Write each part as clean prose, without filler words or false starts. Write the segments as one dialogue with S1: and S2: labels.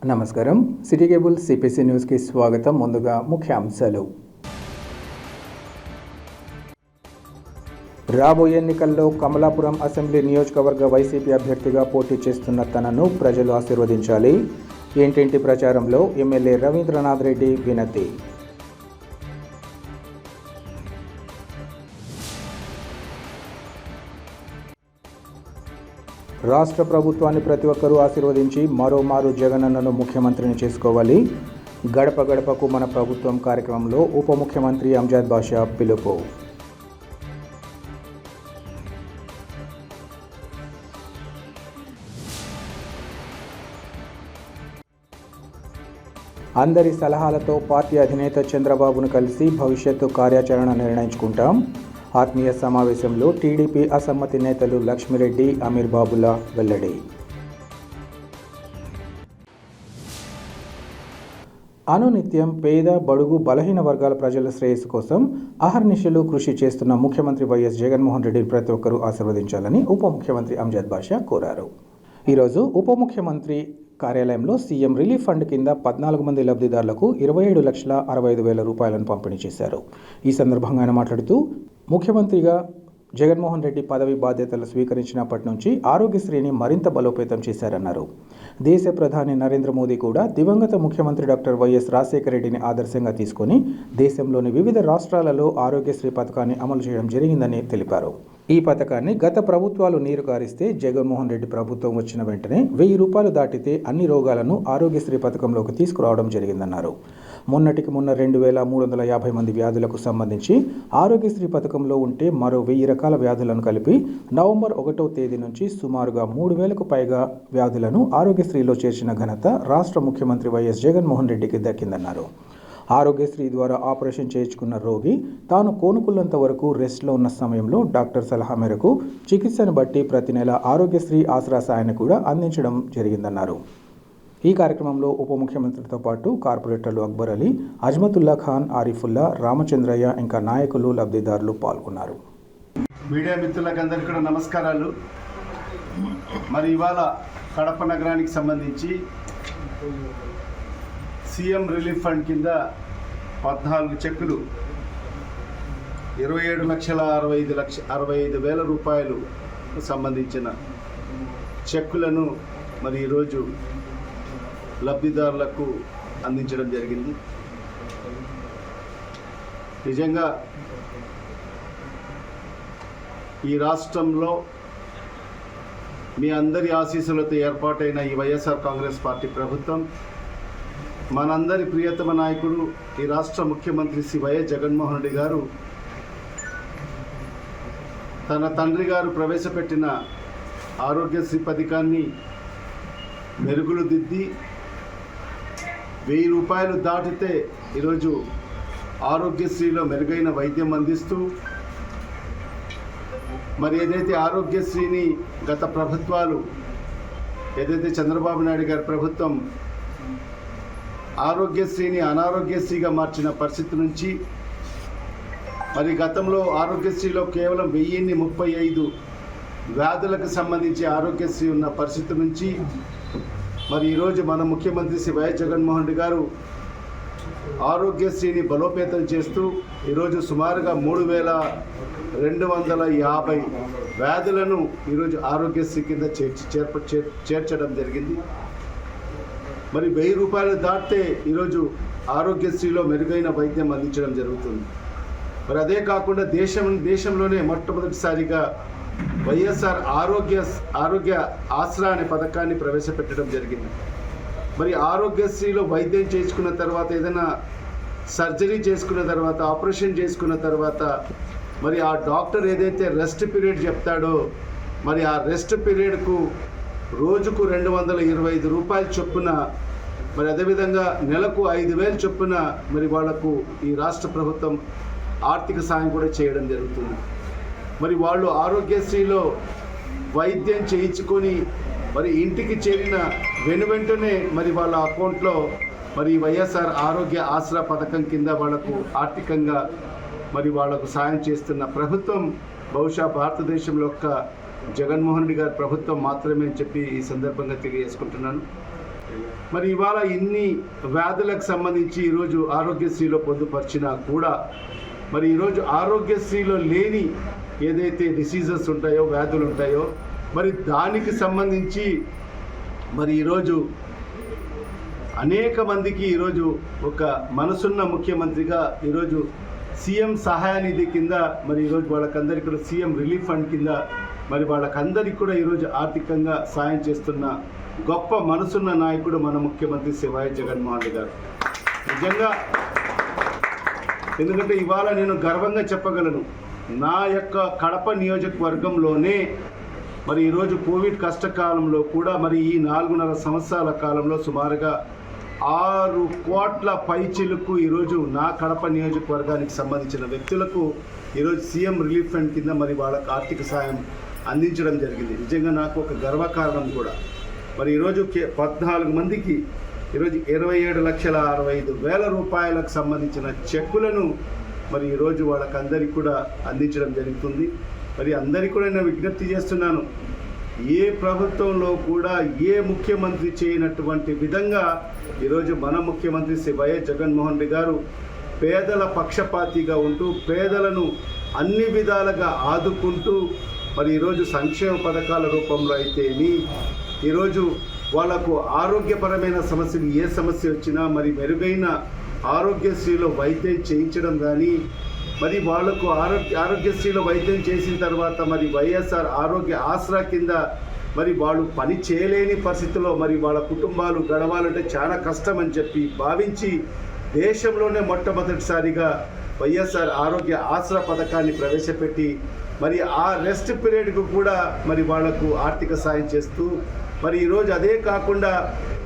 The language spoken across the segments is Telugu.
S1: నమస్కారం. సిటీ కేబుల్ సిపిసి న్యూస్కి స్వాగతం. ముందుగా ముఖ్యాంశాలు. రాబోయే ఎన్నికల్లో కమలాపురం అసెంబ్లీ నియోజకవర్గ వైసీపీ అభ్యర్థిగా పోటీ చేస్తున్న తనను ప్రజలు ఆశీర్వదించాలి. ఇంటింటి ప్రచారంలో ఎమ్మెల్యే రవీంద్రనాథ్ రెడ్డి వినతి. రాష్ట్ర ప్రభుత్వాన్ని ప్రతి ఒక్కరూ ఆశీర్వదించి మరోమారు జగనన్నను ముఖ్యమంత్రిని చేసుకోవాలి. గడప గడపకు మన ప్రభుత్వం కార్యక్రమంలో ఉప ముఖ్యమంత్రి అంజద్ బాషా పిలుపు. అందరి సలహాలతో పార్టీ అధినేత చంద్రబాబును కలిసి భవిష్యత్తు కార్యాచరణ నిర్ణయించుకుంటాం. ఆత్మీయ సమావేశంలో టీడీపీ అసమ్మతి నేతలు లక్ష్మిరెడ్డి, అమీర్ బాబులా వెల్లడి. అనునిత్యం పేద, బడుగు, బలహీన వర్గాల ప్రజల శ్రేయస్సు కోసం అహర్నిశలు కృషి చేస్తున్న ముఖ్యమంత్రి వైఎస్ జగన్మోహన్ రెడ్డిని ప్రతి ఒక్కరూ ఆశీర్వదించాలని ఉప ముఖ్యమంత్రి అంజద్ బాషా కోరారు. ఈరోజు ఉప ముఖ్యమంత్రి కార్యాలయంలో సీఎం రిలీఫ్ ఫండ్ కింద 14 మంది లబ్ధిదారులకు 27,65,000 రూపాయలను పంపిణీ చేశారు. ఈ సందర్భంగా ఆయన మాట్లాడుతూ, ముఖ్యమంత్రిగా జగన్మోహన్ రెడ్డి పదవి బాధ్యతలు స్వీకరించినప్పటి నుంచి ఆరోగ్యశ్రీని మరింత బలోపేతం చేశారన్నారు. దేశ ప్రధాని నరేంద్ర మోదీ కూడా దివంగత ముఖ్యమంత్రి డాక్టర్ వైఎస్ రాజశేఖర రెడ్డిని ఆదర్శంగా తీసుకొని దేశంలోని వివిధ రాష్ట్రాలలో ఆరోగ్యశ్రీ పథకాన్ని అమలు చేయడం జరిగిందని తెలిపారు. ఈ పథకాన్ని గత ప్రభుత్వాలు నీరు కారిస్తే జగన్మోహన్ రెడ్డి ప్రభుత్వం వచ్చిన వెంటనే 1,000 రూపాయలు దాటితే అన్ని రోగాలను ఆరోగ్యశ్రీ పథకంలోకి తీసుకురావడం జరిగిందన్నారు. మొన్నటికి మొన్న 2,350 మంది వ్యాధులకు సంబంధించి ఆరోగ్యశ్రీ పథకంలో ఉంటే మరో 1,000 రకాల వ్యాధులను కలిపి నవంబర్ 1వ తేదీ నుంచి సుమారుగా 3,000కు పైగా వ్యాధులను ఆరోగ్యశ్రీలో చేర్చిన ఘనత రాష్ట్ర ముఖ్యమంత్రి వైఎస్ జగన్మోహన్ రెడ్డికి దక్కిందన్నారు. ఆరోగ్యశ్రీ ద్వారా ఆపరేషన్ చేయించుకున్న రోగి తాను కోలుకున్నంత వరకు రెస్ట్లో ఉన్న సమయంలో డాక్టర్ సలహా మేరకు చికిత్సను బట్టి ప్రతి నెల ఆరోగ్యశ్రీ ఆసరా సాయాన్ని కూడా అందించడం జరిగిందన్నారు. ఈ కార్యక్రమంలో ఉప ముఖ్యమంత్రితో పాటు కార్పొరేటర్లు అక్బర్ అలీ, అజ్మతుల్లా ఖాన్, ఆరిఫుల్లా, రామచంద్రయ్య ఇంకా నాయకులు, లబ్ధిదారులు పాల్గొన్నారు.
S2: మీడియా మిత్రులకు అందరికీ కూడా నమస్కారాలు. మరి ఇవాళ కడప నగరానికి సంబంధించి సీఎం రిలీఫ్ ఫండ్ కింద 14 చెక్కులు 27,65,000 రూపాయలు సంబంధించిన చెక్కులను మరి ఈరోజు లబ్ధిదారులకు అందించడం జరిగింది. నిజంగా ఈ రాష్ట్రంలో మీ అందరి ఆశీస్సులతో ఏర్పాటైన ఈ వైఎస్ఆర్ కాంగ్రెస్ పార్టీ ప్రభుత్వం మనందరి ప్రియతమ నాయకుడు ఈ రాష్ట్ర ముఖ్యమంత్రి శ్రీ వైఎస్ జగన్మోహన్ రెడ్డి గారు తన తండ్రి గారు ప్రవేశపెట్టిన ఆరోగ్యశ్రీ పథకాన్ని మెరుగులు దిద్ది 1,000 రూపాయలు దాటితే ఈరోజు ఆరోగ్యశ్రీలో మెరుగైన వైద్యం అందిస్తూ మరి ఏదైతే ఆరోగ్యశ్రీని గత ప్రభుత్వాలు ఏదైతే చంద్రబాబు నాయుడు గారి ప్రభుత్వం ఆరోగ్యశ్రీని అనారోగ్యశ్రీగా మార్చిన పరిస్థితి నుంచి మరి గతంలో ఆరోగ్యశ్రీలో కేవలం 1,035 వ్యాధులకు సంబంధించి ఆరోగ్యశ్రీ ఉన్న పరిస్థితి నుంచి మరి ఈరోజు మన ముఖ్యమంత్రి శ్రీ వైఎస్ జగన్మోహన్ రెడ్డి గారు ఆరోగ్యశ్రీని బలోపేతం చేస్తూ ఈరోజు సుమారుగా 3,250 వ్యాధులను ఈరోజు ఆరోగ్యశ్రీ కింద చేర్చడం జరిగింది. మరి 1,000 రూపాయలు దాటితే ఈరోజు ఆరోగ్యశ్రీలో మెరుగైన వైద్యం అందించడం జరుగుతుంది. మరి అదే కాకుండా దేశంలోనే మొట్టమొదటిసారిగా వైఎస్ఆర్ ఆరోగ్య ఆసరా అనే పథకాన్ని ప్రవేశపెట్టడం జరిగింది. మరి ఆరోగ్యశ్రీలో వైద్యం చేసుకున్న తర్వాత, ఏదైనా సర్జరీ చేసుకున్న తర్వాత, ఆపరేషన్ చేసుకున్న తర్వాత మరి ఆ డాక్టర్ ఏదైతే రెస్ట్ పీరియడ్ చెప్తాడో మరి ఆ రెస్ట్ పీరియడ్కు రోజుకు 225 రూపాయలు చొప్పున, మరి అదేవిధంగా నెలకు 5,000 చొప్పున మరి వాళ్లకు ఈ రాష్ట్ర ప్రభుత్వం ఆర్థిక సాయం కూడా చేయడం జరుగుతుంది. మరి వాళ్ళు ఆరోగ్యశ్రీలో వైద్యం చేయించుకొని మరి ఇంటికి చేరిన వెంటనే మరి వాళ్ళ అకౌంట్లో మరి వైఎస్ఆర్ ఆరోగ్య ఆసరా పథకం కింద వాళ్లకు ఆర్థికంగా మరి వాళ్లకు సాయం చేస్తున్న ప్రభుత్వం బహుశా భారతదేశంలో జగన్మోహన్ రెడ్డి గారి ప్రభుత్వం మాత్రమే అని చెప్పి ఈ సందర్భంగా తెలియజేసుకుంటున్నాను. మరి ఇవాళ ఇన్ని వ్యాధులకు సంబంధించి ఈరోజు ఆరోగ్యశ్రీలో పొందుపరిచినా కూడా మరి ఈరోజు ఆరోగ్యశ్రీలో లేని ఏదైతే డిసీజెస్ ఉంటాయో, వ్యాధులు ఉంటాయో, మరి దానికి సంబంధించి మరి ఈరోజు అనేక మందికి ఈరోజు ఒక మనసున్న ముఖ్యమంత్రిగా ఈరోజు సీఎం సహాయ నిధి కింద మరి ఈరోజు వాళ్ళకందరికీ కూడా సీఎం రిలీఫ్ ఫండ్ కింద మరి వాళ్ళకందరికీ కూడా ఈరోజు ఆర్థికంగా సాయం చేస్తున్న గొప్ప మనసున్న నాయకుడు మన ముఖ్యమంత్రి శ్రీ వైఎస్ జగన్మోహన్ రెడ్డి గారు. నిజంగా ఎందుకంటే ఇవాళ నేను గర్వంగా చెప్పగలను, నా యొక్క కడప నియోజకవర్గంలోనే మరి ఈరోజు కోవిడ్ కష్టకాలంలో కూడా మరి ఈ 4.5 సంవత్సరాల కాలంలో సుమారుగా 6 కోట్ల పైచిలకు ఈరోజు నా కడప నియోజకవర్గానికి సంబంధించిన వ్యక్తులకు ఈరోజు సీఎం రిలీఫ్ ఫండ్ కింద మరి వాళ్ళకు ఆర్థిక సాయం అందించడం జరిగింది. నిజంగా నాకు ఒక గర్వకారణం కూడా. మరి ఈరోజు 14 మందికి ఈరోజు 27,65,000 రూపాయలకు సంబంధించిన చెక్కులను మరి ఈరోజు వాళ్ళకందరికీ కూడా అందించడం జరుగుతుంది. మరి అందరికీ కూడా నేను విజ్ఞప్తి చేస్తున్నాను, ఏ ప్రభుత్వంలో కూడా ఏ ముఖ్యమంత్రి చేయనటువంటి విధంగా ఈరోజు మన ముఖ్యమంత్రి శ్రీ వైఎస్ జగన్మోహన్ రెడ్డి గారు పేదల పక్షపాతిగా ఉంటూ పేదలను అన్ని విధాలుగా ఆదుకుంటూ మరి ఈరోజు సంక్షేమ పథకాల రూపంలో అయితేమి, ఈరోజు వాళ్లకు ఆరోగ్యపరమైన సమస్యలు ఏ సమస్య వచ్చినా మరి మెరుగైన ఆరోగ్యశ్రీలో వైద్యం చేయించడం కానీ, మరి వాళ్లకు ఆరోగ్యశ్రీలో వైద్యం చేసిన తర్వాత మరి వైఎస్ఆర్ ఆరోగ్య ఆసరా కింద మరి వాళ్ళు పని చేయలేని పరిస్థితుల్లో మరి వాళ్ళ కుటుంబాలు గడవాలంటే చాలా కష్టం అని చెప్పి భావించి దేశంలోనే మొట్టమొదటిసారిగా వైఎస్ఆర్ ఆరోగ్య ఆసరా పథకాన్ని ప్రవేశపెట్టి మరి ఆ రెస్ట్ పీరియడ్కు కూడా మరి వాళ్లకు ఆర్థిక సాయం చేస్తూ మరి ఈరోజు అదే కాకుండా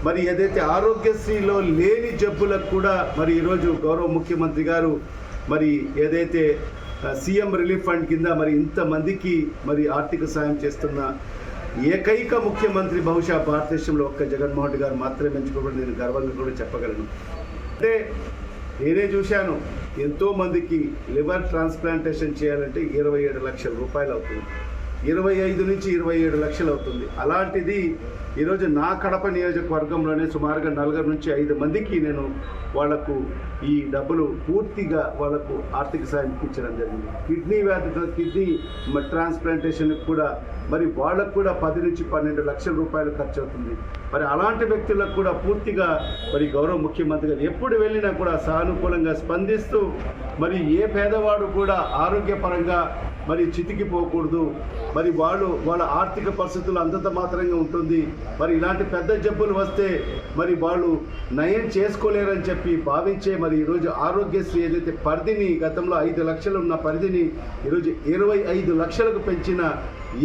S2: మరి ఏదైతే ఆరోగ్యశ్రీలో లేని జబ్బులకు కూడా మరి ఈరోజు గౌరవ ముఖ్యమంత్రి గారు మరి ఏదైతే సీఎం రిలీఫ్ ఫండ్ కింద మరి ఇంతమందికి మరి ఆర్థిక సాయం చేస్తున్న ఏకైక ముఖ్యమంత్రి బహుశా భారతదేశంలో ఒక్క జగన్మోహన్ రెడ్డి గారు మాత్రమే ఎంచుకోవడం నేను గర్వంగా కూడా చెప్పగలను. అంటే నేనే చూశాను, ఎంతోమందికి లివర్ ట్రాన్స్ప్లాంటేషన్ చేయాలంటే 27 లక్షల రూపాయలు అవుతుంది, 25 నుంచి 27 లక్షలు అవుతుంది. అలాంటిది ఈరోజు నా కడప నియోజకవర్గంలోనే సుమారుగా 4 నుంచి 5 మందికి నేను వాళ్లకు ఈ డబ్బులు పూర్తిగా వాళ్లకు ఆర్థిక సాయం ఇప్పించడం జరిగింది. కిడ్నీ వ్యాధితో కిడ్నీ ట్రాన్స్ప్లాంటేషన్కి కూడా మరి వాళ్ళకు కూడా 10 నుంచి 12 లక్షల రూపాయలు ఖర్చు అవుతుంది. మరి అలాంటి వ్యక్తులకు కూడా పూర్తిగా మరి గౌరవ ముఖ్యమంత్రి గారు ఎప్పుడు వెళ్ళినా కూడా సానుకూలంగా స్పందిస్తూ మరి ఏ పేదవాడు కూడా ఆరోగ్యపరంగా మరి చితికిపోకూడదు, మరి వాళ్ళ ఆర్థిక పరిస్థితులు అంతంత మాత్రంగా ఉంటుంది, మరి ఇలాంటి పెద్ద జబ్బులు వస్తే మరి వాళ్ళు నయం చేసుకోలేరని చెప్పి భావించే మరి ఈరోజు ఆరోగ్యశ్రీ ఏదైతే పరిధిని గతంలో 5 లక్షలు ఉన్న పరిధిని ఈరోజు 25 లక్షలకు పెంచిన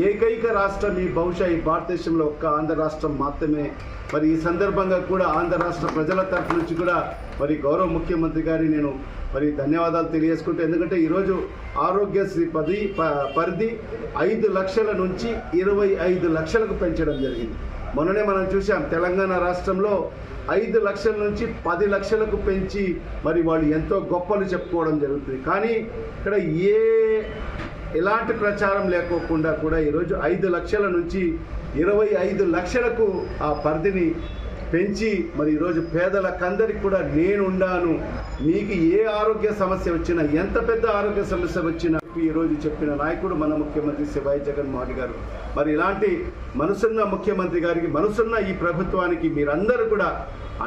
S2: ఏకైక రాష్ట్రం ఈ బహుశా ఈ భారతదేశంలో ఒక్క ఆంధ్ర రాష్ట్రం మాత్రమే. మరి ఈ సందర్భంగా కూడా ఆంధ్ర రాష్ట్ర ప్రజల తరఫు నుంచి కూడా మరి గౌరవ ముఖ్యమంత్రి గారి నేను మరి ధన్యవాదాలు తెలియజేసుకుంటూ, ఎందుకంటే ఈరోజు ఆరోగ్యశ్రీ పరిధి 5 లక్షల నుంచి 25 లక్షలకు పెంచడం జరిగింది. మొన్ననే మనం చూసాం, తెలంగాణ రాష్ట్రంలో 5 లక్షల నుంచి 10 లక్షలకు పెంచి మరి వాళ్ళు ఎంతో గొప్పలు చెప్పుకోవడం జరుగుతుంది. కానీ ఇక్కడ ఎలాంటి ప్రచారం లేకోకుండా కూడా ఈరోజు 5 లక్షల నుంచి 25 లక్షలకు ఆ పరిధిని పెంచి మరి ఈరోజు పేదలకందరికి కూడా నేనుండాను, మీకు ఏ ఆరోగ్య సమస్య వచ్చినా ఎంత పెద్ద ఆరోగ్య సమస్య వచ్చినా ఈరోజు చెప్పిన నాయకుడు మన ముఖ్యమంత్రి శ్రీ వైఎస్ జగన్మోహన్ గారు. మరి ఇలాంటి మనసున్న ముఖ్యమంత్రి గారికి, మనసున్న ఈ ప్రభుత్వానికి మీరందరూ కూడా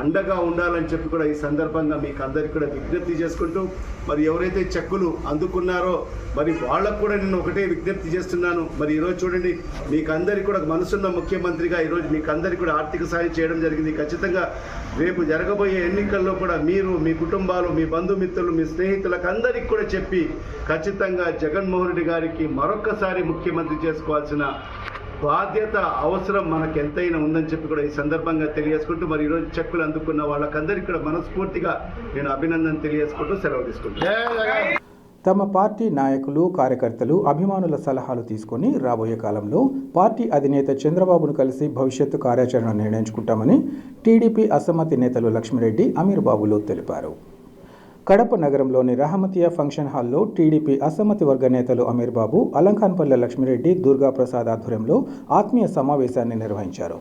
S2: అండగా ఉండాలని చెప్పి కూడా ఈ సందర్భంగా మీకు అందరికీ కూడా విజ్ఞప్తి చేసుకుంటూ, మరి ఎవరైతే చెక్కులు అందుకున్నారో మరి వాళ్ళకు కూడా నేను ఒకటే విజ్ఞప్తి చేస్తున్నాను. మరి ఈరోజు చూడండి, మీకు అందరికీ కూడా మనసున్న ముఖ్యమంత్రిగా ఈరోజు మీకు అందరికీ కూడా ఆర్థిక సాయం చేయడం జరిగింది. ఖచ్చితంగా రేపు జరగబోయే ఎన్నికల్లో కూడా మీరు, మీ కుటుంబాలు, మీ బంధుమిత్రులు, మీ స్నేహితులకు అందరికీ కూడా చెప్పి ఖచ్చితంగా జగన్మోహన్ రెడ్డి గారికి మరొక్కసారి ముఖ్యమంత్రి చేసుకోవాల్సిన బాధ్యత, అవసరం మనకు ఎంతైనా ఉందని చెప్పి కూడా ఈ సందర్భంగా తెలియజేసుకుంటూ, మరి ఈరోజు చెక్కులు అందుకున్న వాళ్ళకందరికీ కూడా మనస్ఫూర్తిగా నేను అభినందన తెలియజేసుకుంటూ సెలవు తీసుకుంటాను.
S1: తమ పార్టీ నాయకులు, కార్యకర్తలు, అభిమానుల సలహాలు తీసుకొని రాబోయే కాలంలో పార్టీ అధినేత చంద్రబాబును కలిసి భవిష్యత్తు కార్యాచరణ నిర్ణయించుకుంటామని టీడీపీ అసమ్మతి నేతలు లక్ష్మిరెడ్డి, అమీర్ బాబులు తెలిపారు. కడప నగరంలోని రహమతియా ఫంక్షన్ హాల్లో టీడీపీ అసమ్మతి వర్గ నేతలు అమీర్ బాబు, అలంఖాన్పల్లె లక్ష్మిరెడ్డి, దుర్గాప్రసాద్ ఆధ్వర్యంలో ఆత్మీయ సమావేశాన్ని నిర్వహించారు.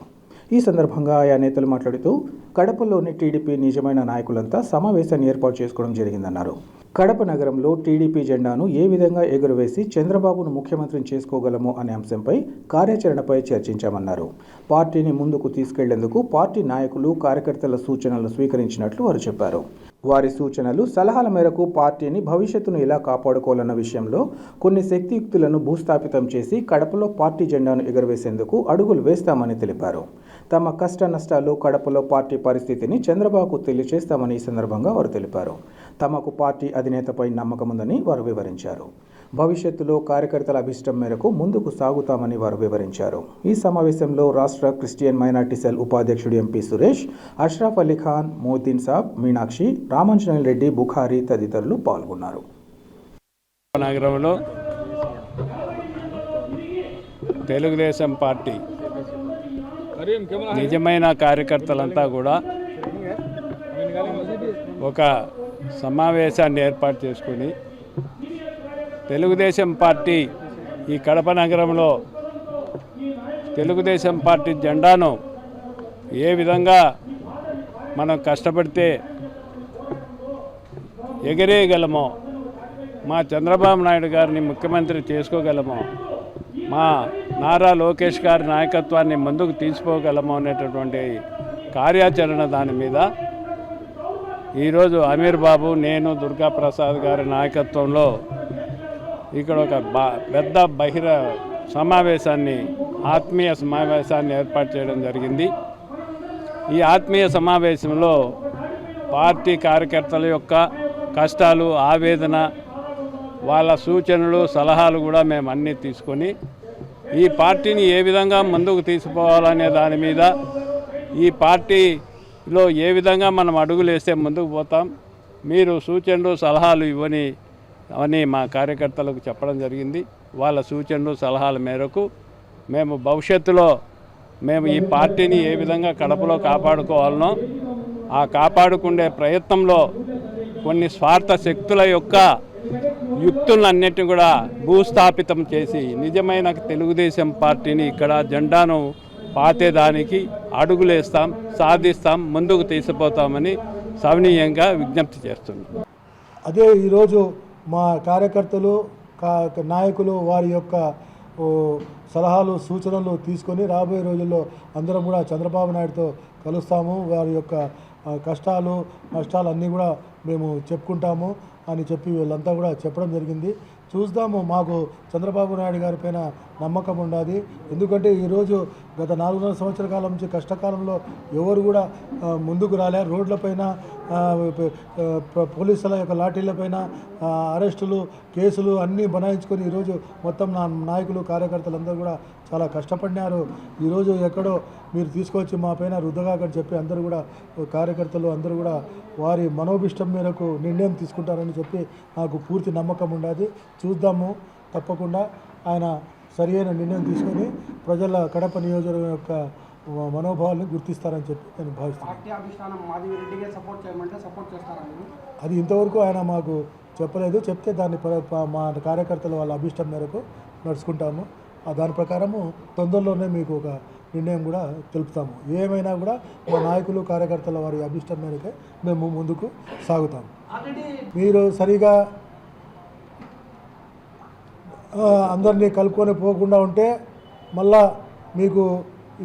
S1: ఈ సందర్భంగా ఆయా నేతలు మాట్లాడుతూ కడపలోని టీడీపీ నిజమైన నాయకులంతా సమావేశాన్ని ఏర్పాటు చేసుకోవడం జరిగిందన్నారు. కడప నగరంలో టీడీపీ జెండాను ఏ విధంగా ఎగురవేసి చంద్రబాబును ముఖ్యమంత్రిని చేసుకోగలము అనే అంశంపై కార్యాచరణపై చర్చించామన్నారు. పార్టీని ముందుకు తీసుకెళ్లేందుకు పార్టీ నాయకులు కార్యకర్తల సూచనలు స్వీకరించినట్లు వారు చెప్పారు. వారి సూచనలు సలహాల మేరకు పార్టీని భవిష్యత్తును ఎలా కాపాడుకోవాలన్న విషయంలో కొన్ని శక్తియుక్తులను భూస్థాపితం చేసి కడపలో పార్టీ జెండాను ఎగురవేసేందుకు అడుగులు వేస్తామని తెలిపారు. తమ కష్ట నష్టాలు కడపలో పార్టీ పరిస్థితిని చంద్రబాబుకు తెలియజేస్తామని ఈ సందర్భంగా వారు తెలిపారు. తమకు పార్టీ అధినేతపై నమ్మకం ఉందని వారు వివరించారు. భవిష్యత్తులో కార్యకర్తల అభిష్టం మేరకు ముందుకు సాగుతామని వారు వివరించారు. ఈ సమావేశంలో రాష్ట్ర క్రిస్టియన్ మైనార్టీ సెల్ ఉపాధ్యక్షుడు ఎంపీ సురేష్, అష్రఫ్ అలీ ఖాన్, మోతీన్ సాబ్, మీనాక్షి, రామాంజనేయులు రెడ్డి, బుఖారీ తదితరులు పాల్గొన్నారు.
S3: నగరంలో తెలుగుదేశం పార్టీ నిజమైన కార్యకర్తలంతా కూడా ఒక సమావేశాన్ని ఏర్పాటు చేసుకుని తెలుగుదేశం పార్టీ ఈ కడప నగరంలో తెలుగుదేశం పార్టీ జెండాను ఏ విధంగా మనం కష్టపడితే ఎగరేయగలమో, మా చంద్రబాబు నాయుడు గారిని ముఖ్యమంత్రి చేసుకోగలమో, మా నారా లోకేష్ గారి నాయకత్వాన్ని ముందుకు తీసుకోగలమో అనేటటువంటి కార్యాచరణ దాని మీద ఈరోజు అమీర్ బాబు, నేను, దుర్గా ప్రసాద్ గారి నాయకత్వంలో ఇక్కడ ఒక పెద్ద ఆత్మీయ సమావేశాన్ని ఏర్పాటు చేయడం జరిగింది. ఈ ఆత్మీయ సమావేశంలో పార్టీ కార్యకర్తల యొక్క కష్టాలు, ఆవేదన, వాళ్ళ సూచనలు, సలహాలు కూడా మేము అన్నీ తీసుకొని ఈ పార్టీని ఏ విధంగా ముందుకు తీసుకుపోవాలనే దాని మీద, ఈ పార్టీలో ఏ విధంగా మనం అడుగులు వేస్తే ముందుకు పోతాం, మీరు సూచనలు, సలహాలు ఇవ్వని అని మా కార్యకర్తలకు చెప్పడం జరిగింది. వాళ్ళ సూచనలు, సలహాల మేరకు మేము భవిష్యత్తులో ఈ పార్టీని ఏ విధంగా కడపలో కాపాడుకోవాలనో ఆ కాపాడుకునే ప్రయత్నంలో కొన్ని స్వార్థ శక్తుల యొక్క యుక్తులన్నిటిని కూడా భూస్థాపితం చేసి నిజమైన తెలుగుదేశం పార్టీని ఇక్కడ జెండాను పాతేదానికి అడుగులేస్తాం, సాధిస్తాం, ముందుకు తీసుకుపోతామని సవినీయంగా విజ్ఞప్తి చేస్తున్నాం.
S4: అదే ఈరోజు మా కార్యకర్తలు, నాయకులు వారి యొక్క సలహాలు, సూచనలు తీసుకొని రాబోయే రోజుల్లో అందరం కూడా చంద్రబాబు నాయుడుతో కలుస్తాము. వారి యొక్క కష్టాలు, నష్టాలు అన్నీ కూడా మేము చెప్పుకుంటాము అని చెప్పి వీళ్ళంతా కూడా చెప్పడం జరిగింది. చూద్దాము, మాకు చంద్రబాబు నాయుడు గారి పైన నమ్మకం ఉండాలి. ఎందుకంటే ఈరోజు గత 4.5 సంవత్సరాల కాలం నుంచి కష్టకాలంలో ఎవరు కూడా ముందుకు రాలే. రోడ్లపైన, పోలీసుల యొక్క లాఠీలపైన అరెస్టులు, కేసులు అన్నీ బనాయించుకొని ఈరోజు మొత్తం నాయకులు, కార్యకర్తలందరూ కూడా చాలా కష్టపడినారు. ఈరోజు ఎక్కడో మీరు తీసుకొచ్చి మా పైన రుద్దగాకని చెప్పి అందరూ కూడా కార్యకర్తలు అందరూ కూడా వారి మనోభిష్టం మేరకు నిర్ణయం తీసుకుంటారని చెప్పి నాకు పూర్తి నమ్మకం ఉండాలి. చూద్దాము, తప్పకుండా ఆయన సరి అయిన నిర్ణయం తీసుకొని ప్రజల కడప నియోజకవర్గం యొక్క మనోభావాలను గుర్తిస్తారని చెప్పి నేను భావిస్తున్నాను. అది ఇంతవరకు ఆయన మాకు చెప్పలేదు. చెప్తే దాన్ని మా కార్యకర్తల వాళ్ళ అభిష్టం మేరకు నడుచుకుంటాము. దాని ప్రకారము తొందరలోనే మీకు ఒక నిర్ణయం కూడా తెలుపుతాము. ఏమైనా కూడా మా నాయకులు, కార్యకర్తల వారి అభిష్టం మేరకే మేము ముందుకు సాగుతాము. మీరు సరిగా అందరినీ కలుపుకొని పోకుండా ఉంటే మళ్ళా మీకు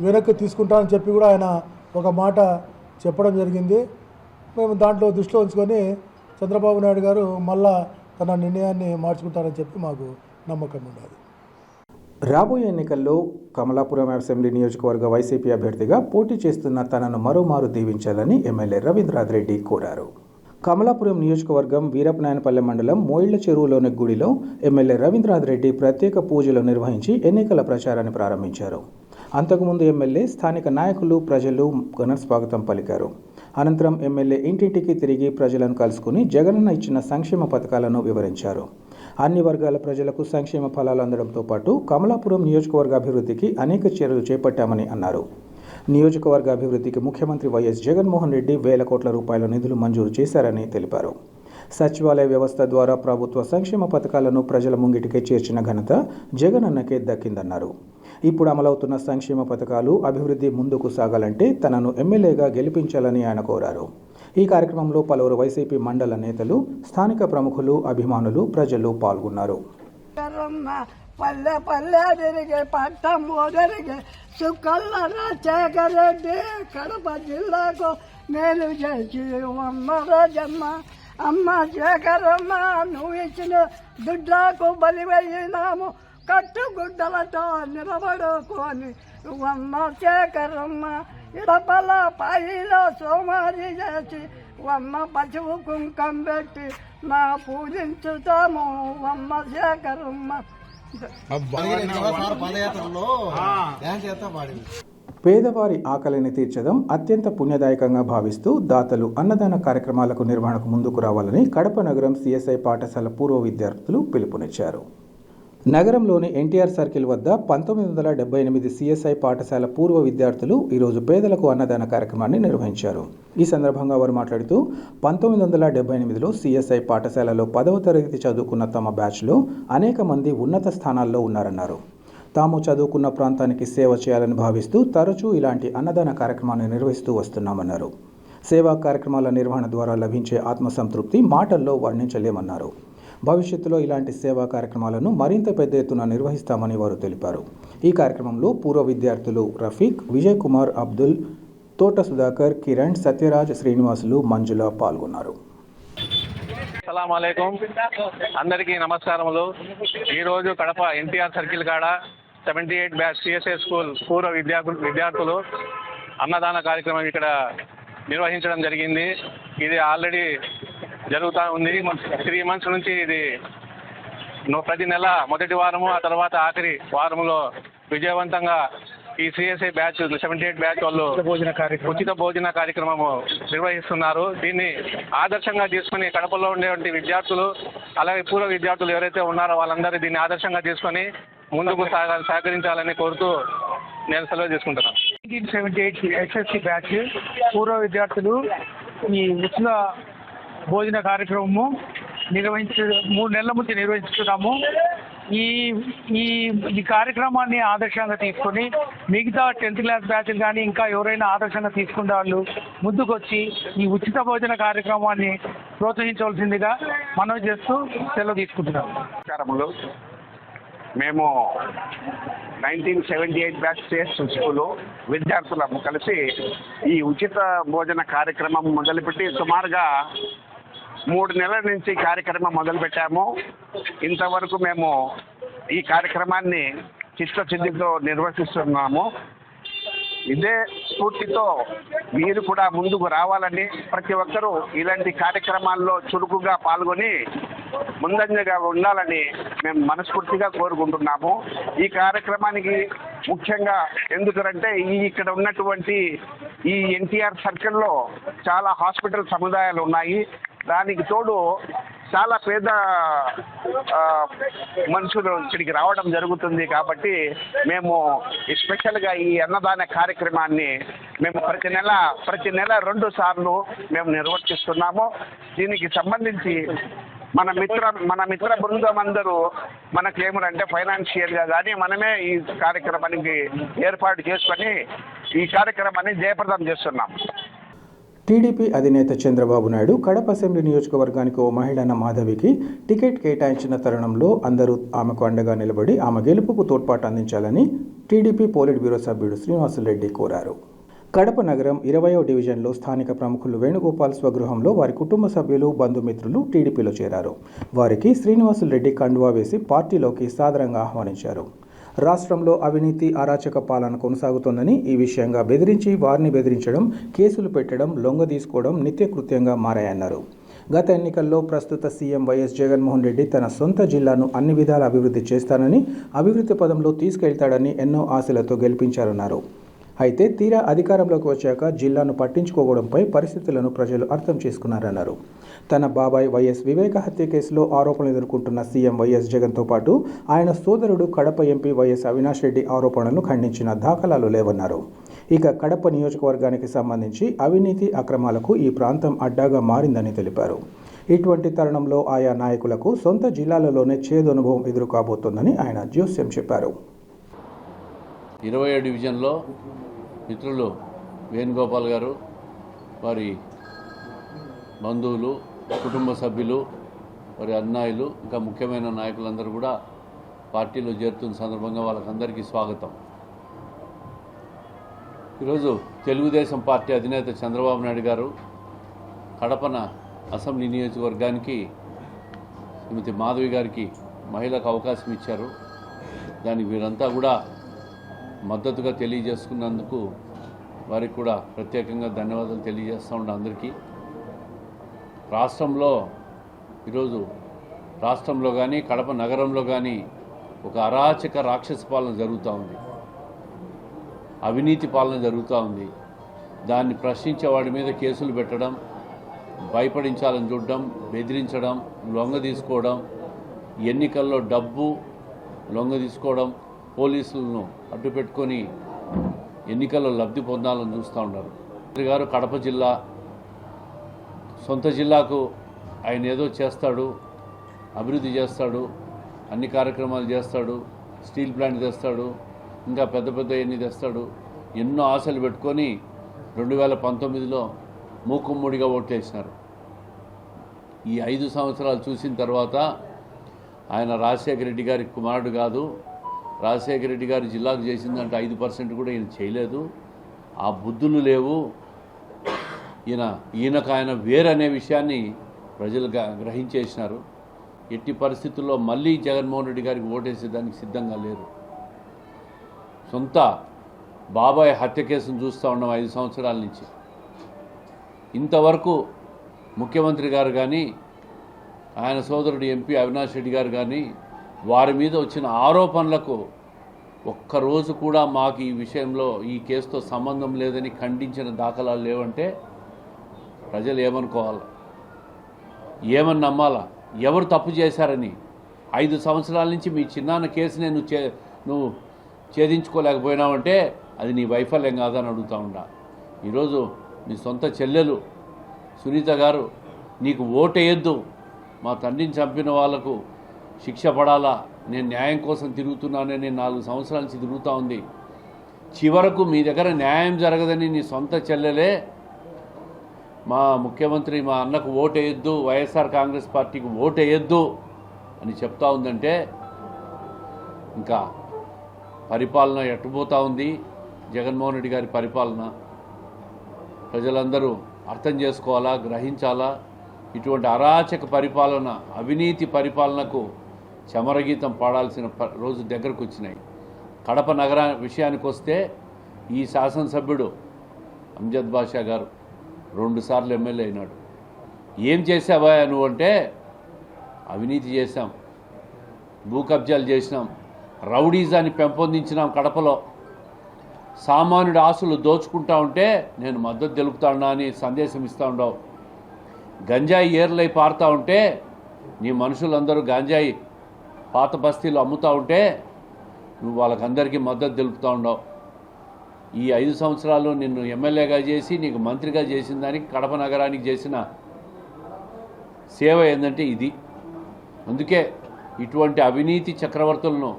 S4: వెనక్కి తీసుకుంటామని చెప్పి కూడా ఆయన ఒక మాట చెప్పడం జరిగింది. మేము దాంట్లో దృష్టిలో ఉంచుకొని చంద్రబాబు నాయుడు గారు మళ్ళా తన నిర్ణయాన్ని మార్చుకుంటారని చెప్పి మాకు నమ్మకం ఉండాలి.
S1: రాబోయే ఎన్నికల్లో కమలాపురం అసెంబ్లీ నియోజకవర్గ వైసీపీ అభ్యర్థిగా పోటీ చేస్తున్న తనను మరోమారు దీవించాలని ఎమ్మెల్యే రవీంద్రనాథ్ రెడ్డి కోరారు. కమలాపురం నియోజకవర్గం వీరపనాయనపల్లె మండలం మోయిళ్ల చెరువులోని గుడిలో ఎమ్మెల్యే రవీంద్రనాథ్ రెడ్డి ప్రత్యేక పూజలు నిర్వహించి ఎన్నికల ప్రచారాన్ని ప్రారంభించారు. అంతకుముందు ఎమ్మెల్యే స్థానిక నాయకులు, ప్రజలు ఘన స్వాగతం పలికారు. అనంతరం ఎమ్మెల్యే ఇంటింటికి తిరిగి ప్రజలను కలుసుకుని జగనన్న ఇచ్చిన సంక్షేమ పథకాలను వివరించారు. అన్ని వర్గాల ప్రజలకు సంక్షేమ ఫలాలు అందడంతో పాటు కమలాపురం నియోజకవర్గ అభివృద్ధికి అనేక చర్యలు చేపట్టామని అన్నారు. నియోజకవర్గ అభివృద్ధికి ముఖ్యమంత్రి వైఎస్ జగన్మోహన్ రెడ్డి వేల కోట్ల రూపాయల నిధులు మంజూరు చేశారని తెలిపారు. సచివాలయ వ్యవస్థ ద్వారా ప్రభుత్వ సంక్షేమ పథకాలను ప్రజల ముంగిటికే చేర్చిన ఘనత జగనన్నకే దక్కిందన్నారు. ఇప్పుడు అమలవుతున్న సంక్షేమ పథకాలు అభివృద్ధి ముందుకు సాగాలంటే తనను ఎమ్మెల్యేగా గెలిపించాలని ఆయన కోరారు. ఈ కార్యక్రమంలో పలువురు వైసీపీ మండల నేతలు, స్థానిక ప్రముఖులు, అభిమానులు, ప్రజలు పాల్గొన్నారు.
S5: పల్లె పల్లె తిరిగి పట్టం తిరిగి సుక్కల్ల రాజశేఖర రెడ్డి కడప జిల్లాకు మేలు చేసి అమ్మ రాజమ్మ అమ్మ శేఖరమ్మ నువ్వు ఇచ్చిన దుడ్లకు బలివైనాము కట్టుగుడ్డలతో నిలబడుకొని అమ్మ శేఖరమ్మ ఇడపల పాయిలో సోమారి చేసి అమ్మ పశువు కుంకం పెట్టి నా పూజించుతాము అమ్మ శేఖరమ్మ.
S1: పేదవారి ఆకలిని తీర్చడం అత్యంత పుణ్యదాయకంగా భావిస్తూ దాతలు అన్నదాన కార్యక్రమాలకు నిర్వహణకు ముందుకు రావాలని కడప నగరం సిఎస్ఐ పాఠశాల పూర్వ విద్యార్థులు పిలుపునిచ్చారు. నగరంలోని ఎన్టీఆర్ సర్కిల్ వద్ద 1978 సిఎస్ఐ పాఠశాల పూర్వ విద్యార్థులు ఈరోజు పేదలకు అన్నదాన కార్యక్రమాన్ని నిర్వహించారు. ఈ సందర్భంగా వారు మాట్లాడుతూ 1978లో సిఎస్ఐ పాఠశాలలో 10వ తరగతి చదువుకున్న తమ బ్యాచ్లో అనేక మంది ఉన్నత స్థానాల్లో ఉన్నారన్నారు. తాము చదువుకున్న ప్రాంతానికి సేవ చేయాలని భావిస్తూ తరచూ ఇలాంటి అన్నదాన కార్యక్రమాన్ని నిర్వహిస్తూ వస్తున్నామన్నారు. సేవా కార్యక్రమాల నిర్వహణ ద్వారా లభించే ఆత్మసంతృప్తి మాటల్లో వర్ణించలేమన్నారు. భవిష్యత్తులో ఇలాంటి సేవా కార్యక్రమాలను మరింత పెద్ద ఎత్తున నిర్వహిస్తామని వారు తెలిపారు. ఈ కార్యక్రమంలో పూర్వ విద్యార్థులు రఫీక్, విజయ్ కుమార్, అబ్దుల్, తోట సుధాకర్, కిరణ్, సత్యరాజ్, శ్రీనివాసులు, మంజుల పాల్గొన్నారు.
S6: అస్సలాము అలైకుం, అందరికీ నమస్కారములు. ఈరోజు కడప ఎన్టీఆర్ సర్కిల్ కాడ 78 బ్యాచ్ సిఎస్ఐ స్కూల్ పూర్వ విద్యార్థులు అన్నదాన కార్యక్రమం ఇక్కడ నిర్వహించడం జరిగింది. ఇది ఆల్రెడీ జరుగుతూ ఉంది. 3 months నుంచి ఇది ప్రతి నెల మొదటి వారము, ఆ తర్వాత ఆఖరి వారంలో విజయవంతంగా ఈ సిఎస్ఐ బ్యాచ్ 78 బ్యాచ్ వాళ్ళు ఉచిత భోజన కార్యక్రమము నిర్వహిస్తున్నారు. దీన్ని ఆదర్శంగా తీసుకుని కడపలో ఉండేటువంటి విద్యార్థులు, అలాగే పూర్వ విద్యార్థులు ఎవరైతే ఉన్నారో వాళ్ళందరూ దీన్ని ఆదర్శంగా తీసుకొని ముందుకు సహకరించాలని కోరుతూ నేను సెలవు తీసుకుంటున్నాను.
S7: 1978 ఎస్ఎస్సి బ్యాచ్ పూర్వ విద్యార్థులు ఈ ఉచిత భోజన కార్యక్రమము 3 నెలల నుంచి నిర్వహిస్తున్నాము. ఈ కార్యక్రమాన్ని ఆదర్శంగా తీసుకొని మిగతా 10th క్లాస్ బ్యాచ్లు కానీ ఇంకా ఎవరైనా ఆదర్శంగా తీసుకునే వాళ్ళు ముందుకు వచ్చి ఈ ఉచిత భోజన కార్యక్రమాన్ని ప్రోత్సహించవలసిందిగా మనవి చేస్తూ సెలవు తీసుకుంటున్నాము.
S8: మేము 1978 బ్యాచ్ స్కూలు విద్యార్థులము కలిసి ఈ ఉచిత భోజన కార్యక్రమం మొదలుపెట్టి సుమారుగా 3 నెలల నుంచి కార్యక్రమం మొదలుపెట్టాము. ఇంతవరకు మేము ఈ కార్యక్రమాన్ని చిత్తశుద్ధితో నిర్వహిస్తున్నాము. ఇదే స్ఫూర్తితో మీరు కూడా ముందుకు రావాలని, ప్రతి ఒక్కరూ ఇలాంటి కార్యక్రమాల్లో చురుకుగా పాల్గొని ముందంజగా ఉండాలని మేము మనస్ఫూర్తిగా కోరుకుంటున్నాము. ఈ కార్యక్రమానికి ముఖ్యంగా ఎందుకంటే ఇక్కడ ఉన్నటువంటి ఈ ఎన్టీఆర్ సర్కిల్లో చాలా హాస్పిటల్ సముదాయాలు ఉన్నాయి. దానికి తోడు చాలా పేద మనుషులు ఇక్కడికి రావడం జరుగుతుంది. కాబట్టి మేము స్పెషల్గా ఈ అన్నదాన కార్యక్రమాన్ని మేము ప్రతి నెల 2 సార్లు మేము నిర్వర్తిస్తున్నాము. దీనికి సంబంధించి మన మిత్ర బృందం అందరూ మనకు ఏమంటే ఫైనాన్షియల్గా కానీ మనమే ఈ కార్యక్రమానికి ఏర్పాటు చేసుకొని ఈ కార్యక్రమాన్ని జయప్రదం చేస్తున్నాం.
S1: టీడీపీ అధినేత చంద్రబాబు నాయుడు కడప అసెంబ్లీ నియోజకవర్గానికి ఓ మహిళన్న మాధవికి టికెట్ కేటాయించిన తరుణంలో అందరూ ఆమెకు అండగా నిలబడి ఆమె గెలుపుకు తోడ్పాటు అందించాలని టీడీపీ పోలిట్ బ్యూరో సభ్యుడు శ్రీనివాసులరెడ్డి కోరారు. కడప నగరం 20వ డివిజన్లో స్థానిక ప్రముఖులు వేణుగోపాల్ స్వగృహంలో వారి కుటుంబ సభ్యులు, బంధుమిత్రులు టీడీపీలో చేరారు. వారికి శ్రీనివాసులరెడ్డి కండువా వేసి పార్టీలోకి సాదరంగా ఆహ్వానించారు. రాష్ట్రంలో అవినీతి, అరాచక పాలన కొనసాగుతోందని, ఈ విషయంగా బెదిరించి వారిని బెదిరించడం, కేసులు పెట్టడం, లొంగ తీసుకోవడం నిత్యకృత్యంగా మారాయన్నారు. గత ఎన్నికల్లో ప్రస్తుత సీఎం వైఎస్ జగన్మోహన్ రెడ్డి తన సొంత జిల్లాను అన్ని విధాల అభివృద్ధి చేస్తానని, అభివృద్ధి పదంలో తీసుకెళ్తాడని ఎన్నో ఆశలతో గెలిపించారన్నారు. అయితే తీరా అధికారంలోకి వచ్చాక జిల్లాను పట్టించుకోవడంపై పరిస్థితులను ప్రజలు అర్థం చేసుకున్నారన్నారు. తన బాబాయ్ వైఎస్ వివేక హత్య కేసులో ఆరోపణలు ఎదుర్కొంటున్న సీఎం వైఎస్ జగన్తో పాటు ఆయన సోదరుడు కడప ఎంపీ వైఎస్ అవినాష్ రెడ్డి ఆరోపణలను ఖండించిన దాఖలాలు లేవన్నారు. ఇక కడప నియోజకవర్గానికి సంబంధించి అవినీతి అక్రమాలకు ఈ ప్రాంతం అడ్డాగా మారిందని తెలిపారు. ఇటువంటి తరుణంలో ఆయా నాయకులకు సొంత జిల్లాలలోనే చేదు అనుభవం ఎదురుకాబోతోందని ఆయన జోస్యం చెప్పారు.
S9: 20వ డివిజన్లో మిత్రులు వేణుగోపాల్ గారు, వారి బంధువులు, కుటుంబ సభ్యులు, వారి అన్నాయిలు, ఇంకా ముఖ్యమైన నాయకులందరూ కూడా పార్టీలో చేరుతున్న సందర్భంగా వాళ్ళకందరికీ స్వాగతం. ఈరోజు తెలుగుదేశం పార్టీ అధినేత చంద్రబాబు నాయుడు గారు కడపన అసెంబ్లీ నియోజకవర్గానికి శ్రీమతి మాధవి గారికి మహిళకు అవకాశం ఇచ్చారు. దానికి వీరంతా కూడా మద్దతుగా తెలియజేసుకున్నందుకు వారికి కూడా ప్రత్యేకంగా ధన్యవాదాలు తెలియజేస్తూ ఉన్నాం అందరికీ. ఈరోజు రాష్ట్రంలో కానీ కడప నగరంలో కానీ ఒక అరాచక రాక్షస పాలన జరుగుతూ ఉంది, అవినీతి పాలన జరుగుతూ ఉంది. దాన్ని ప్రశ్నించే వాడి మీద కేసులు పెట్టడం, భయపడించాలని చూడడం, బెదిరించడం, లొంగ తీసుకోవడం, ఎన్నికల్లో డబ్బు లొంగ తీసుకోవడం, పోలీసులను అడ్డు పెట్టుకొని ఎన్నికల్లో లబ్ధి పొందాలని చూస్తూ ఉన్నారు. మంత్రి గారు కడప జిల్లా సొంత జిల్లాకు ఆయన ఏదో చేస్తాడు, అభివృద్ధి చేస్తాడు, అన్ని కార్యక్రమాలు చేస్తాడు, స్టీల్ ప్లాంట్ తెస్తాడు, ఇంకా పెద్ద పెద్ద ఎన్ని తెస్తాడు, ఎన్నో ఆశలు పెట్టుకొని 2019లో మూకుమ్మడిగా ఓట్లేసినారు. ఈ 5 సంవత్సరాలు చూసిన తర్వాత ఆయన రాజశేఖర రెడ్డి గారి కుమారుడు కాదు, రాజశేఖర రెడ్డి గారి జిల్లాకు చేసిందంటే 5% కూడా ఈయన చేయలేదు. ఆ బుద్ధులు లేవు, ఈయనకు ఆయన వేరనే విషయాన్ని ప్రజలు గ్రహించేసినారు. ఎట్టి పరిస్థితుల్లో మళ్ళీ జగన్మోహన్ రెడ్డి గారికి ఓటేసేదానికి సిద్ధంగా లేరు. సొంత బాబాయ్ హత్య కేసును చూస్తూ ఉన్నాం 5 సంవత్సరాల నుంచి. ఇంతవరకు ముఖ్యమంత్రి గారు కానీ, ఆయన సోదరుడు ఎంపీ అవినాష్ రెడ్డి గారు కానీ వారి మీద వచ్చిన ఆరోపణలకు ఒక్కరోజు కూడా మాకు ఈ విషయంలో ఈ కేసుతో సంబంధం లేదని ఖండించిన దాఖలాలు లేవంటే ప్రజలు ఏమనుకోవాలి, ఏమని నమ్మాలా? ఎవరు తప్పు చేశారని 5 సంవత్సరాల నుంచి మీ చిన్నాన్న కేసునే నువ్వు ఛేదించుకోలేకపోయినావంటే అది నీ వైఫల్యం కాదని అడుగుతూ ఉండా. ఈరోజు మీ సొంత చెల్లెలు సునీత గారు నీకు ఓటేయొద్దు, మా తండ్రిని చంపిన వాళ్లకు శిక్ష పడాలా, నేను న్యాయం కోసం తిరుగుతున్నానని 4 సంవత్సరాల నుంచి తిరుగుతూ ఉంది. చివరకు మీ దగ్గర న్యాయం జరగదని నీ సొంత చెల్లెలే మా ముఖ్యమంత్రి మా అన్నకు ఓటేయొద్దు, వైఎస్ఆర్ కాంగ్రెస్ పార్టీకి ఓటేయొద్దు అని చెప్తా ఉందంటే ఇంకా పరిపాలన ఎట్టుపోతూ ఉంది జగన్మోహన్ రెడ్డి గారి పరిపాలన. ప్రజలందరూ అర్థం చేసుకోవాలా, గ్రహించాలా. ఇటువంటి అరాచక పరిపాలన, అవినీతి పరిపాలనకు చమరగీతం పాడాల్సిన రోజు దగ్గరకు వచ్చినాయి. కడప నగర విషయానికి వస్తే ఈ శాసనసభ్యుడు అంజద్ బాషా గారు 2 సార్లు ఎమ్మెల్యే అయినాడు. ఏం చేసావా నువ్వు అంటే, అవినీతి చేశాం, భూ కబ్జాలు చేసినాం, రౌడీజాన్ని పెంపొందించినాం, కడపలో సామాన్యుడి ఆస్తులు దోచుకుంటా ఉంటే నేను మద్దతు తెలుపుతాడా అని సందేశం ఇస్తూ ఉండవు. గంజాయి ఏర్లై పారుతూ ఉంటే నీ మనుషులందరూ గంజాయి పాత బస్తీలు అమ్ముతూ ఉంటే నువ్వు వాళ్ళకందరికీ మద్దతు తెలుపుతూ ఉండవు. ఈ 5 సంవత్సరాలు నిన్ను ఎమ్మెల్యేగా చేసి నీకు మంత్రిగా చేసిన దానికి కడప నగరానికి చేసిన సేవ ఏంటంటే ఇది. అందుకే ఇటువంటి అవినీతి చక్రవర్తులను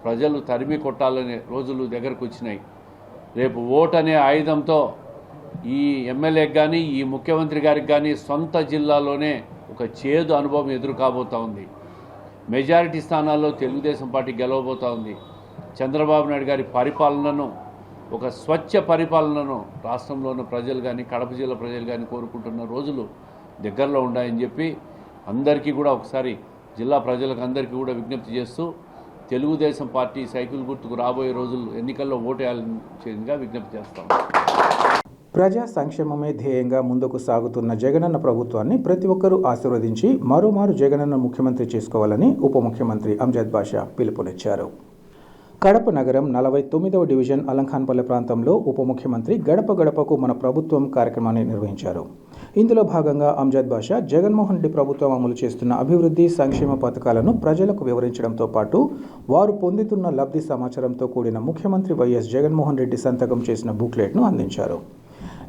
S9: ప్రజలు తరిమి కొట్టాలనే రోజులు దగ్గరకు వచ్చినాయి. రేపు ఓటు అనే ఆయుధంతో ఈ ఎమ్మెల్యేకి కానీ ఈ ముఖ్యమంత్రి గారికి కానీ సొంత జిల్లాలోనే ఒక చేదు అనుభవం ఎదురు కాబోతూ ఉంది. మెజారిటీ స్థానాల్లో తెలుగుదేశం పార్టీ గెలవబోతూ ఉంది. చంద్రబాబు నాయుడు గారి పరిపాలనను, ఒక స్వచ్ఛ పరిపాలనను రాష్ట్రంలో ఉన్న ప్రజలు కానీ కడప జిల్లా ప్రజలు కానీ కోరుకుంటున్న రోజులు దగ్గరలో ఉన్నాయని చెప్పి అందరికీ కూడా ఒకసారి జిల్లా ప్రజలకు అందరికీ కూడా విజ్ఞప్తి చేస్తూ తెలుగుదేశం పార్టీ సైకిల్ గుర్తుకు రాబోయే రోజులు ఎన్నికల్లో ఓటేయాలని విజ్ఞప్తి చేస్తాం.
S1: ప్రజా సంక్షేమమే ధ్యేయంగా ముందుకు సాగుతున్న జగనన్న ప్రభుత్వాన్ని ప్రతి ఒక్కరూ ఆశీర్వదించి మరోమారు జగనన్న ముఖ్యమంత్రి చేసుకోవాలని ఉప ముఖ్యమంత్రి అంజద్ బాషా పిలుపునిచ్చారు. కడప నగరం 49వ డివిజన్ అలంఖాన్పల్లె ప్రాంతంలో ఉప ముఖ్యమంత్రి గడప గడపకు మన ప్రభుత్వం కార్యక్రమాన్ని నిర్వహించారు. ఇందులో భాగంగా అంజద్ బాషా జగన్మోహన్ రెడ్డి ప్రభుత్వం అమలు చేస్తున్న అభివృద్ధి సంక్షేమ పథకాలను ప్రజలకు వివరించడంతో పాటు వారు పొందుతున్న లబ్ధి సమాచారంతో కూడిన ముఖ్యమంత్రి వైఎస్ జగన్మోహన్ రెడ్డి సంతకం చేసిన బుక్లెట్ను అందించారు.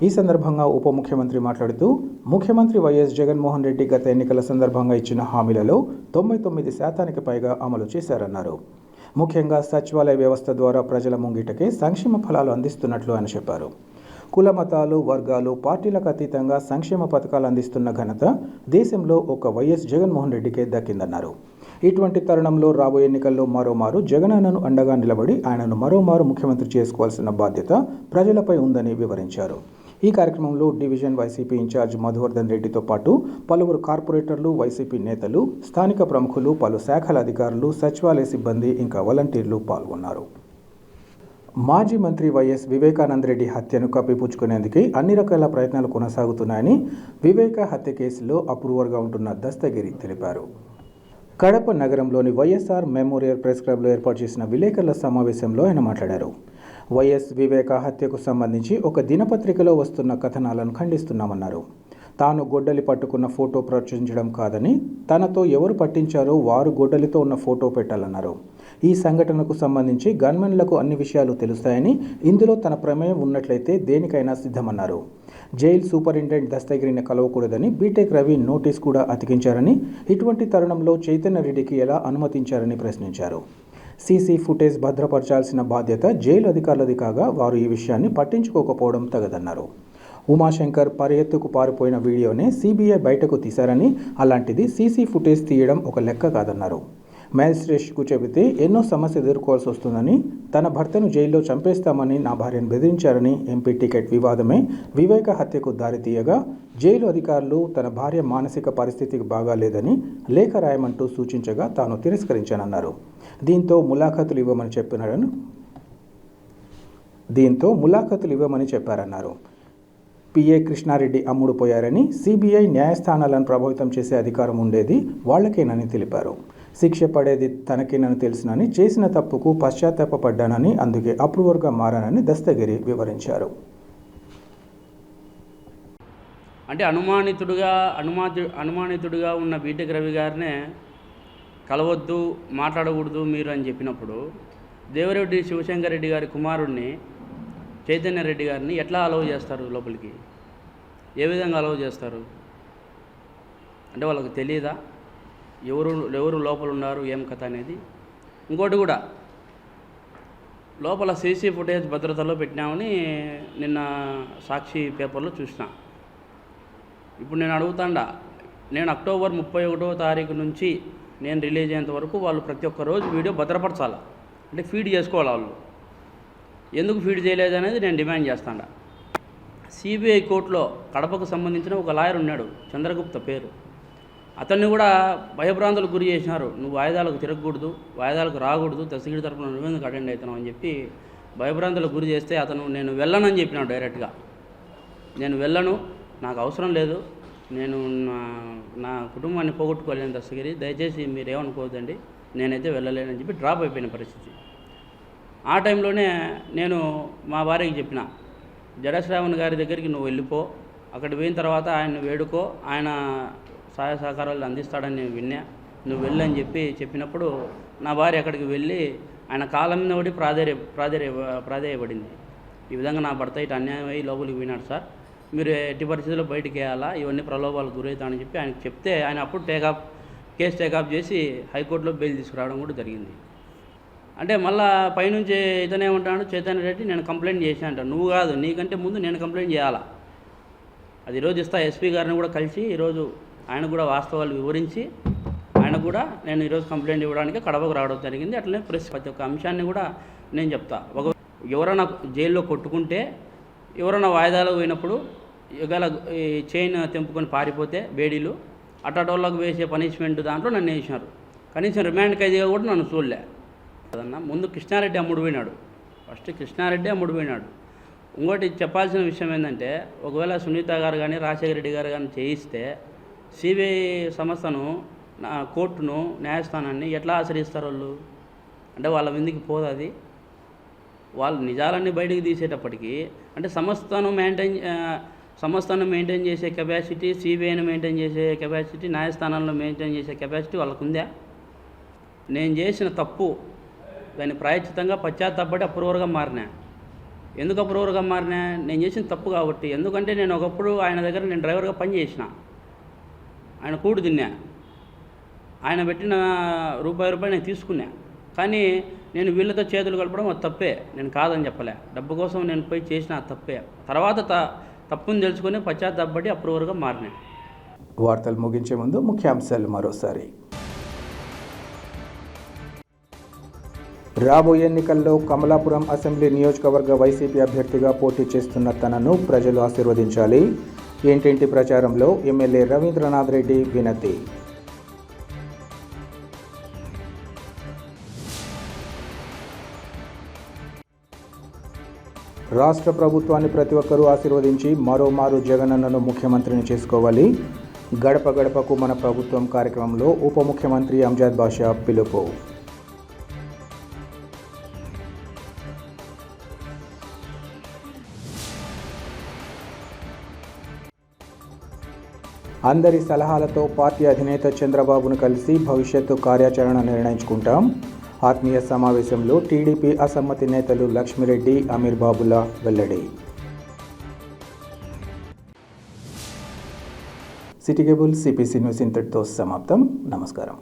S1: ఈ సందర్భంగా ఉప ముఖ్యమంత్రి మాట్లాడుతూ ముఖ్యమంత్రి వైఎస్ జగన్మోహన్ రెడ్డి గత ఎన్నికల సందర్భంగా ఇచ్చిన హామీలలో 99% పైగా అమలు చేశారన్నారు. ముఖ్యంగా సచివాలయ వ్యవస్థ ద్వారా ప్రజల ముంగిటకే సంక్షేమ ఫలాలు అందిస్తున్నట్లు ఆయన చెప్పారు. కుల మతాలు వర్గాలు పార్టీలకు అతీతంగా సంక్షేమ పథకాలు అందిస్తున్న ఘనత దేశంలో ఒక వైఎస్ జగన్మోహన్ రెడ్డికే దక్కిందన్నారు. ఇటువంటి తరుణంలో రాబోయే ఎన్నికల్లో మరోమారు జగనన్నను అండగా నిలబడి ఆయనను మరోమారు ముఖ్యమంత్రి చేసుకోవాల్సిన బాధ్యత ప్రజలపై ఉందని వివరించారు. ఈ కార్యక్రమంలో డివిజన్ వైసీపీ ఇన్ఛార్జ్ మధువర్ధన్ రెడ్డితో పాటు పలువురు కార్పొరేటర్లు, వైసీపీ నేతలు, స్థానిక ప్రముఖులు, పలు శాఖల అధికారులు, సచివాలయ సిబ్బంది ఇంకా వాలంటీర్లు పాల్గొన్నారు. మాజీ మంత్రి వైఎస్ వివేకానంద రెడ్డి హత్యను కప్పిపుచ్చుకునేందుకే అన్ని రకాల ప్రయత్నాలు కొనసాగుతున్నాయని వివేక హత్య కేసులో అప్రూవర్గా ఉంటున్న దస్తగిరి తెలిపారు. కడప నగరంలోని వైఎస్ఆర్ మెమోరియల్ ప్రెస్ క్లబ్లో ఏర్పాటు చేసిన విలేకరుల సమావేశంలో ఆయన మాట్లాడారు. వైఎస్ వివేక హత్యకు సంబంధించి ఒక దినపత్రికలో వస్తున్న కథనాలను ఖండిస్తున్నామన్నారు. తాను గొడ్డలి పట్టుకున్న ఫోటో ప్రచురించడం కాదని, తనతో ఎవరు పట్టించారో వారు గొడ్డలితో ఉన్న ఫోటో పెట్టాలన్నారు. ఈ సంఘటనకు సంబంధించి గన్మెన్లకు అన్ని విషయాలు తెలుస్తాయని, ఇందులో తన ప్రమేయం ఉన్నట్లయితే దేనికైనా సిద్ధమన్నారు. జైలు సూపరింటెండెంట్ దస్తగిరిని కలవకూడదని బీటెక్ రవి నోటీస్ కూడా అతికించారని, ఇటువంటి తరుణంలో చైతన్య రెడ్డికి ఎలా అనుమతించారని ప్రశ్నించారు. సీసీ ఫుటేజ్ భద్రపరచాల్సిన బాధ్యత జైలు అధికారులది కాగా వారు ఈ విషయాన్ని పట్టించుకోకపోవడం తగదన్నారు. ఉమాశంకర్ పరిగెత్తుకు పారిపోయిన వీడియోనే సీబీఐ బయటకు తీశారని, అలాంటిది సీసీ ఫుటేజ్ తీయడం ఒక లెక్క కాదన్నారు. మ్యాజిస్ట్రేట్కు చెబితే ఎన్నో సమస్యలు ఎదుర్కోవాల్సి వస్తుందని, తన భర్తను జైల్లో చంపేస్తామని నా భార్యను బెదిరించారని, ఎంపీ టికెట్ వివాదమే వివేక హత్యకు దారితీయగా జైలు అధికారులు తన భార్య మానసిక పరిస్థితికి బాగాలేదని లేఖ రాయమంటూ సూచించగా తాను తిరస్కరించానన్నారు. దీంతో ములాఖతులు ఇవ్వమని చెప్పారన్నారు. పిఏ కృష్ణారెడ్డి అమ్ముడు పోయారని, సిబిఐ న్యాయస్థానాలను ప్రభావితం చేసే అధికారం ఉండేది వాళ్లకేనని తెలిపారు. శిక్ష పడేది తనకేనని తెలుసునని, చేసిన తప్పుకు పశ్చాత్తాపపడ్డానని, అందుకే అప్రూవర్గా మారానని దస్తగిరి వివరించారు.
S10: అంటే అనుమానితుడిగా ఉన్న బీటెక్ రవి గారినే కలవద్దు, మాట్లాడకూడదు మీరు అని చెప్పినప్పుడు, దేవిరెడ్డి శివశంకర్ రెడ్డి గారి కుమారుడిని చైతన్య రెడ్డి గారిని ఎట్లా అలౌ చేస్తారు లోపలికి? ఏ విధంగా అలౌ చేస్తారు? అంటే వాళ్ళకి తెలియదా ఎవరు లోపల ఉన్నారు, ఏం కథ అనేది? ఇంకోటి కూడా, లోపల సీసీ ఫుటేజ్ భద్రతలో పెట్టినామని నిన్న సాక్షి పేపర్లో చూసిన. ఇప్పుడు నేను అడుగుతాండా, నేను అక్టోబర్ 31వ తారీఖు నుంచి నేను రిలీజ్ అయ్యేంత వరకు వాళ్ళు ప్రతి ఒక్క రోజు వీడియో భద్రపరచాలి, అంటే ఫీడ్ చేసుకోవాలి. వాళ్ళు ఎందుకు ఫీడ్ చేయలేదు అనేది నేను డిమాండ్ చేస్తాను. సిబిఐ కోర్టులో కడపకు సంబంధించిన ఒక లాయర్ ఉన్నాడు, చంద్రగుప్త పేరు. అతన్ని కూడా భయభ్రాంతులకు గురి చేసినారు. నువ్వు వాయిదాలకు తిరగకూడదు, వాయిదాలకు రాకూడదు, దస్తగిరి తరపున నువ్వెందుకు అటెండ్ అవుతున్నావు అని చెప్పి భయభ్రాంతులకు గురి చేస్తే అతను నేను వెళ్ళనని చెప్పినాడు డైరెక్ట్గా. నేను వెళ్ళను, నాకు అవసరం లేదు, నేను నా కుటుంబాన్ని పోగొట్టుకోలేను దస్తగిరి, దయచేసి మీరు ఏమనుకోవద్దండి, నేనైతే వెళ్ళలేనని చెప్పి డ్రాప్ అయిపోయిన పరిస్థితి. ఆ టైంలోనే నేను మా భార్యకి చెప్పిన, జడశ్రావణ్ గారి దగ్గరికి నువ్వు వెళ్ళిపో, అక్కడ పోయిన తర్వాత ఆయన్ని వేడుకో, ఆయన సహాయ సహకారాలు అందిస్తాడని నేను విన్నా, నువ్వు వెళ్ళని చెప్పినప్పుడు నా భార్య అక్కడికి వెళ్ళి ఆయన కాలం మీద పడి ప్రాధేయపడింది. ఈ విధంగా నా భర్త ఇటు అన్యాయం అయ్యి లోపలికి పోయినాడు సార్, మీరు ఎట్టి పరిస్థితుల్లో బయటికి వేయాలా, ఇవన్నీ ప్రలోభాలకు గురవుతానని చెప్పి ఆయనకు చెప్తే ఆయన అప్పుడు కేసు టేకప్ చేసి హైకోర్టులో బెయిల్ తీసుకురావడం కూడా జరిగింది. అంటే మళ్ళీ పైనుంచి ఇతనే ఉంటాడు చైతన్య రెడ్డి, నేను కంప్లైంట్ చేసి అంటాను. నువ్వు కాదు, నీకంటే ముందు నేను కంప్లైంట్ చేయాలా, అది ఈరోజు ఇస్తా. ఎస్పీ గారిని కూడా కలిసి ఈరోజు ఆయన కూడా వాస్తవాలు వివరించి ఆయన కూడా నేను ఈరోజు కంప్లైంట్ ఇవ్వడానికి కడపకు రావడం జరిగింది. అట్లనే ప్రతి ఒక్క అంశాన్ని కూడా నేను చెప్తా. ఎవరైనా జైల్లో కొట్టుకుంటే, ఎవరైనా వాయిదాలకు పోయినప్పుడు ఒకవేళ ఈ చైన్ తెంపుకొని పారిపోతే బేడీలు అట్టటోళ్ళకు వేసే పనిష్మెంట్ దాంట్లో నన్ను వేసినారు. కనీసం రిమాండ్ ఖైదీగా కూడా నన్ను చూడలే. అదన్నా ముందు కృష్ణారెడ్డి అమ్ముడు పోయినాడు, ఫస్ట్ కృష్ణారెడ్డి అమ్ముడు పోయినాడు. ఇంకోటి చెప్పాల్సిన విషయం ఏంటంటే, ఒకవేళ సునీత గారు కానీ రాజశేఖర రెడ్డి గారు కానీ చేయిస్తే సిబిఐ సంస్థను, కోర్టును, న్యాయస్థానాన్ని ఎట్లా ఆశ్రయిస్తారు వాళ్ళు? అంటే వాళ్ళ మీదకి పోదు అది. వాళ్ళు నిజాలన్నీ బయటికి తీసేటప్పటికీ అంటే సంస్థను మెయింటైన్ చేసే కెపాసిటీ, సిబిఐని మెయింటైన్ చేసే కెపాసిటీ, న్యాయస్థానాలను మెయింటైన్ చేసే కెపాసిటీ వాళ్ళకు ఉందా? నేను చేసిన తప్పు దాన్ని ప్రాయశ్చితంగా పశ్చాత్తాపడి అప్రూవర్గా మారినా. ఎందుకు అప్రూవర్గా మారినా? నేను చేసిన తప్పు కాబట్టి. ఎందుకంటే నేను ఒకప్పుడు ఆయన దగ్గర నేను డ్రైవర్గా పనిచేసిన, ఆయన కూడు తిన్నా, ఆయన పెట్టిన రూపాయి నేను తీసుకున్నా. కానీ నేను వీళ్ళతో చేతులు కలపడం అది తప్పే, నేను కాదని చెప్పలే. డబ్బు కోసం నేను పోయి చేసిన అది తప్పే. తర్వాత తప్పుని తెలుసుకొని పశ్చాత్తాపడి అప్రూవర్గా మారినాయి.
S1: వార్తలు ముగించే ముందు ముఖ్యాంశాలు మరోసారి. రాబోయే ఎన్నికల్లో కమలాపురం అసెంబ్లీ నియోజకవర్గ వైసీపీ అభ్యర్థిగా పోటీ చేస్తున్న తనను ప్రజలు ఆశీర్వదించాలి. ఇంటింటి ప్రచారంలో ఎమ్మెల్యే రవీంద్రనాథ్ రెడ్డి వినతి. రాష్ట్ర ప్రభుత్వాన్ని ప్రతి ఒక్కరూ ఆశీర్వదించి మరోమారు జగనన్నను ముఖ్యమంత్రిని చేసుకోవాలి. గడప గడపకు మన ప్రభుత్వం కార్యక్రమంలో ఉప ముఖ్యమంత్రి అంజద్ బాషా పిలుపు. అందరి సలహాలతో పార్టీ అధినేత చంద్రబాబును కలిసి భవిష్యత్తు కార్యాచరణ నిర్ణయించుకుంటాం. ఆత్మీయ సమావేశంలో టీడీపీ అసమ్మతి నేతలు లక్ష్మిరెడ్డి, అమీర్ బాబులా వెల్లడి. సిటీ కేబుల్ సిపిసి న్యూస్ ఇంతటితో సమాప్తం. నమస్కారం.